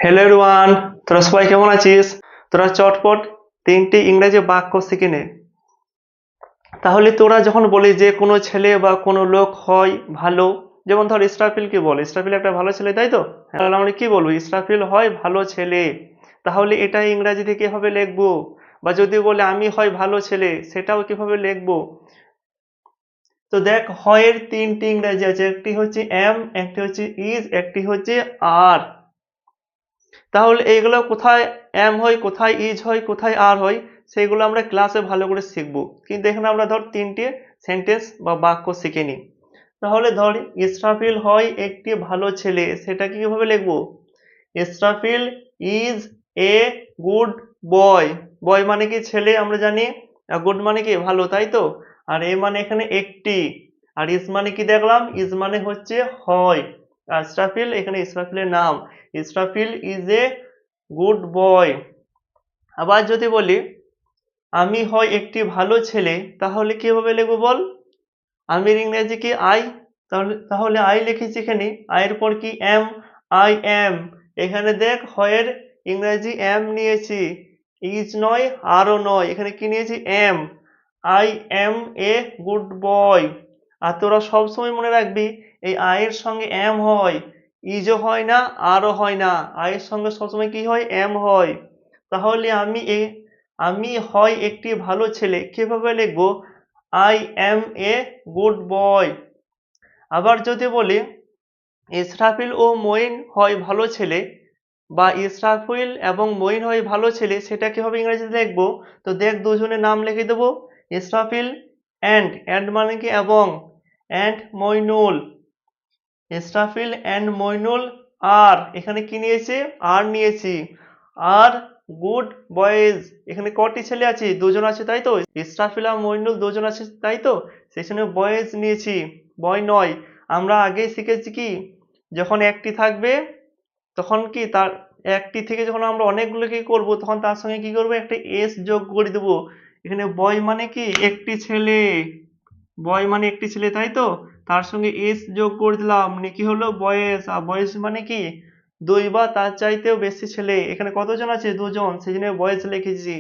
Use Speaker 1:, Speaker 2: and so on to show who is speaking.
Speaker 1: Hello everyone, তোরা সবাই কেমন আছিস? তোরা চটপট তিনটি ইংরেজি বাক্য শিখে নে। তাহলে তোরা যখন বলি যে কোনো ছেলে বা কোনো লোক হয় ভালো, যেমন ধর ইসরাফিল কি বলে, ইসরাফিল একটা ভালো ছেলে, তাই তো? তাহলে আমরা কি বলবো? ইসরাফিল হয় ভালো ছেলে। তাহলে এটা ইংরাজিতে কিভাবে লিখবো? বা যদি বলে আমি হয় ভালো ছেলে, সেটাও কিভাবে লিখবো? তো দেখ, হয়ের তিনটি ইংরেজি আছে, একটি হচ্ছে এম, একটি হচ্ছে ইজ, একটি হচ্ছে আর। তাহলে এইগুলো কোথায় এম হয়, কোথায় ইজ হয়, কোথায় আর হয়, সেগুলো আমরা ক্লাসে ভালো করে শিখবো। কিন্তু এখানে আমরা ধর তিনটে সেন্টেন্স বা বাক্য শিখে নিই। তাহলে ধর ইসরাফিল হয় একটি ভালো ছেলে, সেটা কিভাবে লিখবো? Israfil is a good boy. Boy মানে কি ছেলে, আমরা জানি। গুড মানে কি ভালো, তাই তো? আর এ মানে এখানে একটি। আর ইজ মানে কি দেখলাম? ইজ মানে হচ্ছে হয়। আর ইসরাফিল এখানে ইসরাফিলের নাম। ইসরাফিল ইজ এ গুড বয়। আবার যদি বলি আমি হয় একটি ভালো ছেলে, তাহলে কিভাবে লিখবো বল? আমির ইংরেজি কি আই। তাহলে তাহলে আই লিখেছি এখানে। আয়ের পর কি এম। I M. এখানে দেখ হয়ের ইংরেজি এম নিয়েছি, ইজ নয় আরও নয়, এখানে কি নিয়েছি? Am. I am a good boy. আর তোরা সবসময় মনে রাখবি, এই আয়ের সঙ্গে এম হয়, ইজও হয় না আরও হয় না, আয়ের সঙ্গে সবসময় কি হয়? এম হয়। তাহলে আমি হয় একটি ভালো ছেলে কিভাবে লিখবো? আই এম এ গুড বয়। আবার যদি বলি ইসরাফিল ও মঈন হয় ভালো ছেলে, বা ইসরাফিল এবং মঈন হয় ভালো ছেলে, সেটা কিভাবে ইংরেজিতে লিখবো? তো দেখ, দুজনের নাম লিখে দেবো, ইসরাফিল অ্যান্ড, অ্যান্ড মানে কি এবং, অ্যান্ড মইনুল। ইসরাফিল অ্যান্ড মইনুল আর, এখানে কি নিয়েছি? আর নিয়েছি। আর গুড বয়েজ। এখানে কটি ছেলে আছে? দুজন আছে, তাই তো? ইসরাফিল আর মইনুল দুজন আছে, তাই তো? সেখানে বয়েজ নিয়েছি, বয় নয়। আমরা আগেই শিখেছি কি, যখন একটি থাকবে তখন কি তার একটি থেকে যখন আমরা অনেকগুলো কি করব, তখন তার সঙ্গে কি করবো? একটা এস যোগ করে দেবো। এখানে বয় মানে কি একটি ছেলে, বয় মানে একটি ছেলে, তাই তো? তার সঙ্গে এস যোগ করে দিলাম, মানে কি হলো? বয়েস। আর বয়েস মানে কি দুই বা তার চাইতেও বেশি ছেলে। এখানে কতজন আছে? দুজন, সেই জন্য বয়েস লিখেছি।